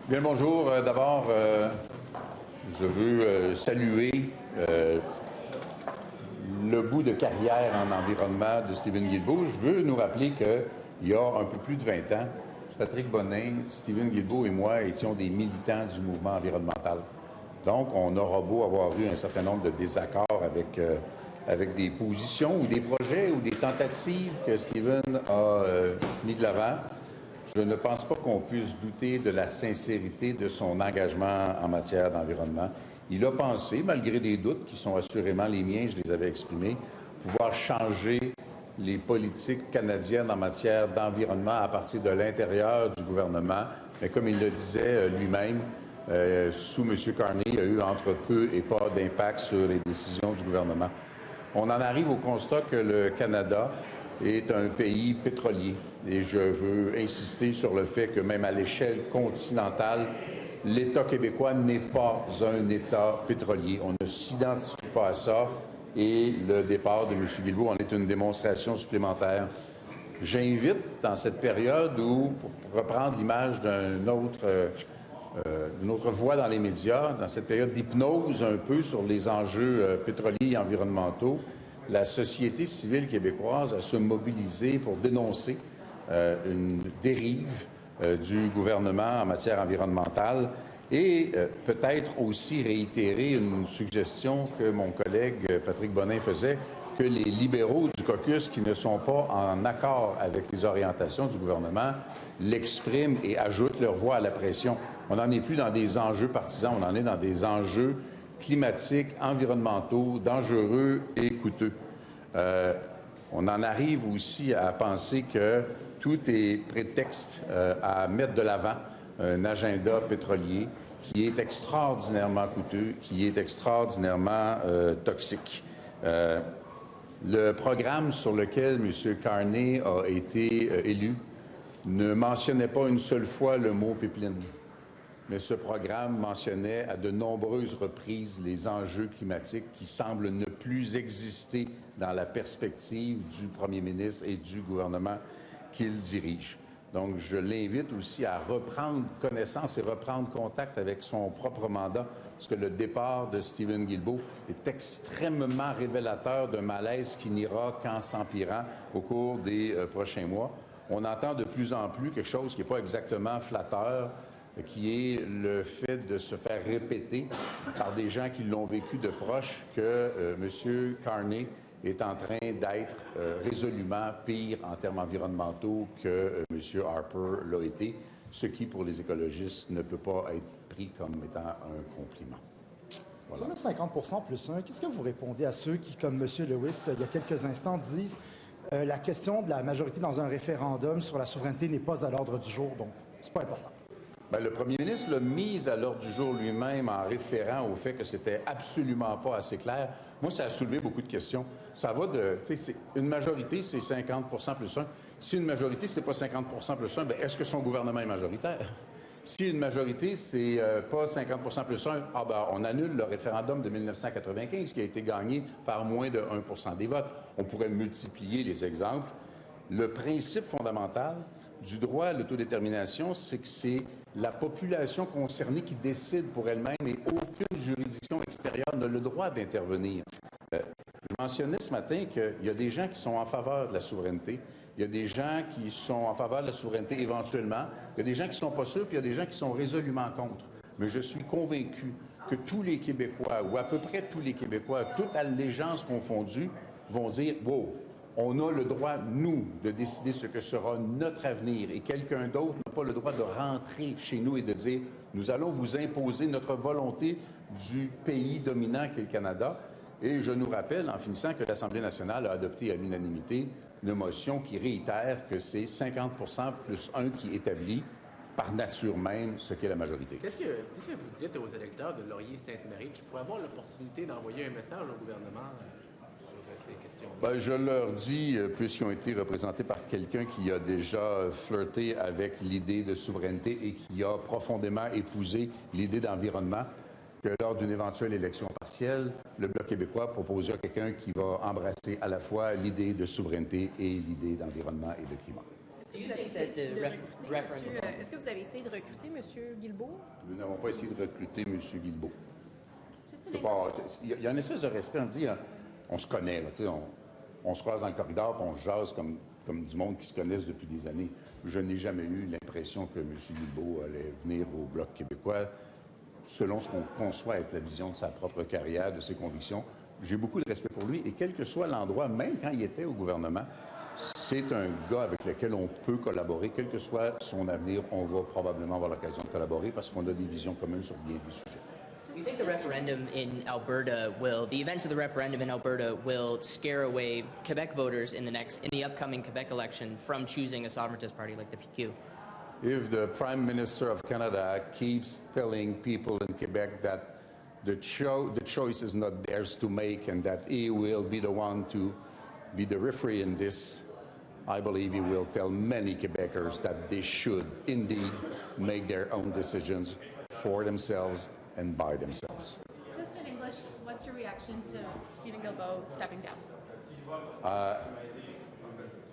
Bien, bonjour. D'abord, je veux saluer le bout de carrière en environnement de Stephen Guilbeault. Je veux nous rappeler qu'il y a un peu plus de 20 ans, Patrick Bonnin, Stephen Guilbeault et moi étions des militants du mouvement environnemental. Donc, on aura beau avoir eu un certain nombre de désaccords avec des positions ou des projets ou des tentatives que Stephen a mis de l'avant. Je ne pense pas qu'on puisse douter de la sincérité de son engagement en matière d'environnement. Il a pensé, malgré des doutes qui sont assurément les miens, je les avais exprimés, pouvoir changer les politiques canadiennes en matière d'environnement à partir de l'intérieur du gouvernement. Mais comme il le disait lui-même, sous M. Carney, il y a eu entre peu et pas d'impact sur les décisions du gouvernement. On en arrive au constat que le Canada est un pays pétrolier. Et je veux insister sur le fait que même à l'échelle continentale, l'État québécois n'est pas un État pétrolier. On ne s'identifie pas à ça et le départ de M. Guilbeault en est une démonstration supplémentaire. J'invite, dans cette période où, pour reprendre l'image d'une autre voix dans les médias, dans cette période d'hypnose un peu sur les enjeux pétroliers et environnementaux, la société civile québécoise a se mobilisé pour dénoncer une dérive du gouvernement en matière environnementale et peut-être aussi réitérer une suggestion que mon collègue Patrick Bonnin faisait, que les libéraux du caucus qui ne sont pas en accord avec les orientations du gouvernement l'expriment et ajoutent leur voix à la pression. On n'en est plus dans des enjeux partisans, on en est dans des enjeux climatiques, environnementaux, dangereux et coûteux. On en arrive aussi à penser que tout est prétexte à mettre de l'avant un agenda pétrolier qui est extraordinairement coûteux, qui est extraordinairement toxique. Le programme sur lequel M. Carney a été élu ne mentionnait pas une seule fois le mot pipeline. Mais ce programme mentionnait à de nombreuses reprises les enjeux climatiques qui semblent ne plus exister dans la perspective du premier ministre et du gouvernement qu'il dirige. Donc, je l'invite aussi à reprendre connaissance et reprendre contact avec son propre mandat, parce que le départ de Stephen Guilbeault est extrêmement révélateur d'un malaise qui n'ira qu'en s'empirant au cours des prochains mois. On entend de plus en plus quelque chose qui n'est pas exactement flatteur, qui est le fait de se faire répéter par des gens qui l'ont vécu de proche que M. Carney est en train d'être résolument pire en termes environnementaux que M. Harper l'a été, ce qui, pour les écologistes, ne peut pas être pris comme étant un compliment. Voilà. Sur le 50% plus 1, qu'est-ce que vous répondez à ceux qui, comme M. Lewis, il y a quelques instants, disent la question de la majorité dans un référendum sur la souveraineté n'est pas à l'ordre du jour, donc c'est pas important? Bien, le premier ministre l'a mise à l'ordre du jour lui-même en référant au fait que c'était absolument pas assez clair. Moi, ça a soulevé beaucoup de questions. Ça va de... Une majorité, c'est 50% plus 1. Si une majorité, c'est pas 50% plus 1, bien, est-ce que son gouvernement est majoritaire? Si une majorité, c'est pas 50% plus 1, on annule le référendum de 1995 qui a été gagné par moins de 1% des votes. On pourrait multiplier les exemples. Le principe fondamental du droit à l'autodétermination, c'est que c'est la population concernée qui décide pour elle-même et aucune juridiction extérieure n'a le droit d'intervenir. Je mentionnais ce matin qu'il y a des gens qui sont en faveur de la souveraineté, il y a des gens qui sont en faveur de la souveraineté éventuellement, il y a des gens qui ne sont pas sûrs, puis il y a des gens qui sont résolument contre. Mais je suis convaincu que tous les Québécois, ou à peu près tous les Québécois, toute allégeance confondue, vont dire « Wow, on a le droit, nous, de décider ce que sera notre avenir et quelqu'un d'autre n'a pas le droit de rentrer chez nous et de dire « Nous allons vous imposer notre volonté du pays dominant qu'est le Canada ». Et je nous rappelle, en finissant, que l'Assemblée nationale a adopté à l'unanimité une motion qui réitère que c'est 50% plus 1 qui établit par nature même ce qu'est la majorité. Qu'est-ce que vous dites aux électeurs de Laurier-Sainte-Marie qui pourraient avoir l'opportunité d'envoyer un message au gouvernement sur ces questions-là? Bien, je leur dis, puisqu'ils ont été représentés par quelqu'un qui a déjà flirté avec l'idée de souveraineté et qui a profondément épousé l'idée d'environnement, que lors d'une éventuelle élection partielle, le Bloc québécois proposera quelqu'un qui va embrasser à la fois l'idée de souveraineté et l'idée d'environnement et de climat. Est-ce que vous avez essayé de recruter M. Guilbeault? Nous n'avons pas essayé de recruter M. Guilbeault. Il y a une espèce de respect, on dit, on se connaît, là, on se croise dans le corridor, puis on jase comme du monde qui se connaissent depuis des années. Je n'ai jamais eu l'impression que M. Guilbeault allait venir au Bloc québécois selon ce qu'on conçoit être la vision de sa propre carrière, de ses convictions. J'ai beaucoup de respect pour lui, et quel que soit l'endroit, même quand il était au gouvernement, c'est un gars avec lequel on peut collaborer. Quel que soit son avenir, on va probablement avoir l'occasion de collaborer parce qu'on a des visions communes sur bien des sujets. Do you think the referendum in Alberta the events of the referendum in Alberta will scare away Quebec voters in the upcoming Quebec election from choosing a sovereigntist party like the PQ? If the Prime Minister of Canada keeps telling people in Quebec that the choice is not theirs to make and that he will be the one to be the referee in this, I believe he will tell many Quebecers that they should indeed make their own decisions for themselves and by themselves. Just in English, what's your reaction to Stephen Guilbeault stepping down?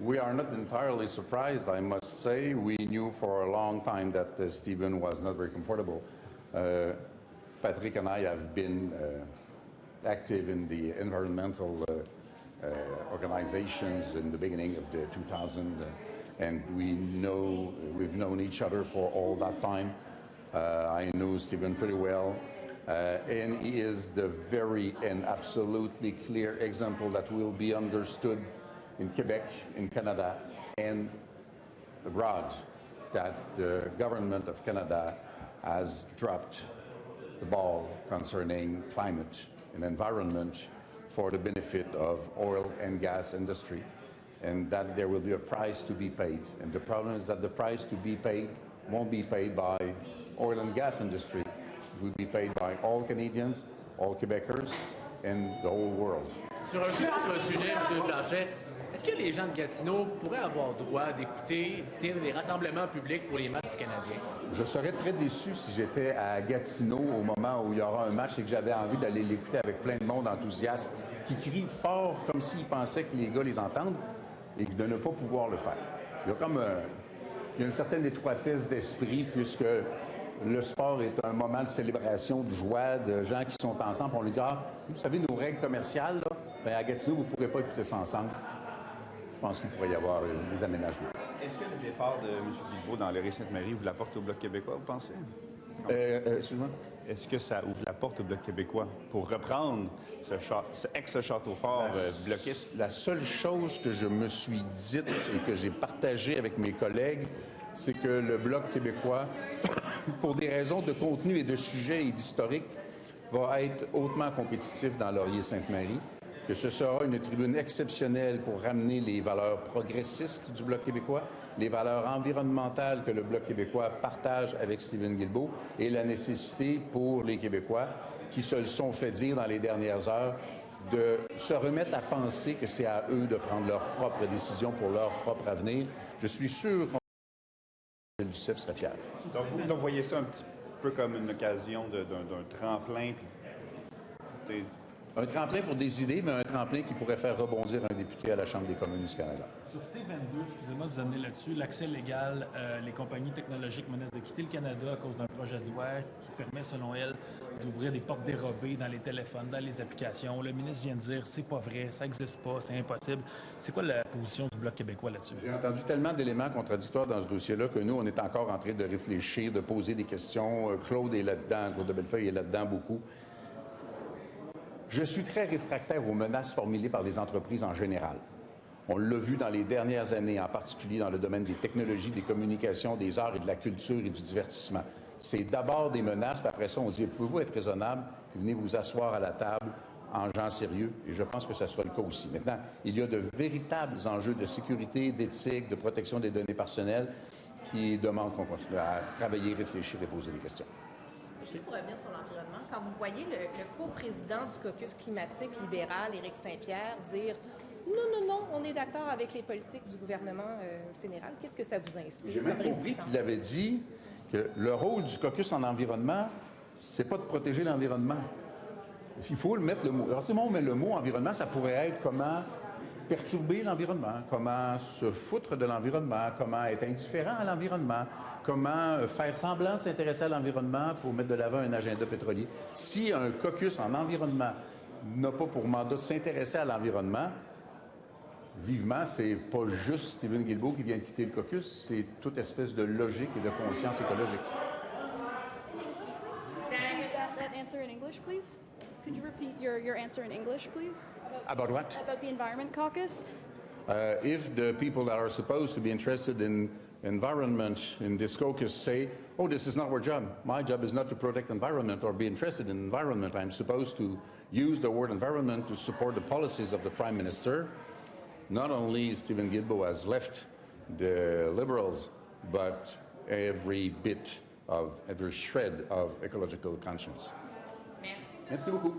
We are not entirely surprised, I must say. We knew for a long time that Stephen was not very comfortable. Patrick and I have been active in the environmental organizations in the beginning of the 2000s, and we've known each other for all that time. I know Stephen pretty well, and he is the very and absolutely clear example that will be understood in Quebec, in Canada, and abroad, that the government of Canada has dropped the ball concerning climate and environment for the benefit of oil and gas industry, and that there will be a price to be paid. And the problem is that the price to be paid won't be paid by oil and gas industry. It will be paid by all Canadians, all Quebecers, and the whole world. Sur un autre sujet, M. Blanchet, est-ce que les gens de Gatineau pourraient avoir droit d'écouter des rassemblements publics pour les matchs du Canadien? Je serais très déçu si j'étais à Gatineau au moment où il y aura un match et que j'avais envie d'aller l'écouter avec plein de monde enthousiaste qui crie fort comme s'ils pensaient que les gars les entendent et de ne pas pouvoir le faire. Il y a une certaine étroitesse d'esprit puisque le sport est un moment de célébration, de joie, de gens qui sont ensemble. On lui dit, vous savez, nos règles commerciales, là, ben à Gatineau, vous ne pourrez pas écouter ça ensemble. Je pense qu'il pourrait y avoir des aménagements. Est-ce que le départ de M. Guilbeault dans Laurier-Sainte-Marie ouvre la porte au Bloc québécois, vous pensez? Excuse-moi? Est-ce que ça ouvre la porte au Bloc québécois pour reprendre ce ex-château fort bloquiste? La seule chose que je me suis dite et que j'ai partagée avec mes collègues, c'est que le Bloc québécois, pour des raisons de contenu et de sujet et d'historique, va être hautement compétitif dans Laurier-Sainte-Marie, que ce sera une tribune exceptionnelle pour ramener les valeurs progressistes du Bloc québécois, les valeurs environnementales que le Bloc québécois partage avec Stephen Guilbeault et la nécessité pour les Québécois qui se le sont fait dire dans les dernières heures de se remettre à penser que c'est à eux de prendre leurs propres décisions pour leur propre avenir. Je suis sûr que le CEP serait fier. Donc, vous voyez ça un petit peu comme une occasion d'un tremplin. Un tremplin pour des idées, mais un tremplin qui pourrait faire rebondir un député à la Chambre des communes du Canada. Sur C22, excusez-moi de vous amener là-dessus, l'accès légal, les compagnies technologiques menacent de quitter le Canada à cause d'un projet de loi qui permet, selon elles, d'ouvrir des portes dérobées dans les téléphones, dans les applications. Le ministre vient de dire c'est pas vrai, ça n'existe pas, c'est impossible. C'est quoi la position du Bloc québécois là-dessus? J'ai entendu tellement d'éléments contradictoires dans ce dossier-là que nous, on est encore en train de réfléchir, de poser des questions. Claude est là-dedans, Claude de Bellefeuille est là-dedans beaucoup. Je suis très réfractaire aux menaces formulées par les entreprises en général. On l'a vu dans les dernières années, en particulier dans le domaine des technologies, des communications, des arts et de la culture et du divertissement. C'est d'abord des menaces, puis après ça, on dit, pouvez-vous être raisonnable, puis venez vous asseoir à la table en gens sérieux, et je pense que ça sera le cas aussi. Maintenant, il y a de véritables enjeux de sécurité, d'éthique, de protection des données personnelles qui demandent qu'on continue à travailler, réfléchir et poser des questions. Juste pour revenir sur l'environnement, quand vous voyez le co-président du caucus climatique libéral, Éric Saint-Pierre, dire non, on est d'accord avec les politiques du gouvernement fédéral, qu'est-ce que ça vous inspire? J'ai même compris qu'il avait dit que le rôle du caucus en environnement, c'est pas de protéger l'environnement. Il faut le mettre le mot. Alors, si on met le mot environnement, ça pourrait être comment perturber l'environnement, comment se foutre de l'environnement, comment être indifférent à l'environnement, comment faire semblant de s'intéresser à l'environnement pour mettre de l'avant un agenda pétrolier. Si un caucus en environnement n'a pas pour mandat de s'intéresser à l'environnement, vivement, c'est pas juste Stephen Guilbeault qui vient de quitter le caucus, c'est toute espèce de logique et de conscience écologique. That answer in English, please? Could you repeat your answer in English, please? About what? About the Environment Caucus? If the people that are supposed to be interested in environment in this caucus say, oh, this is not our job. My job is not to protect environment or be interested in environment. I'm supposed to use the word environment to support the policies of the Prime Minister. Not only Stephen Guilbeault has left the Liberals, but every shred of ecological conscience. Merci beaucoup.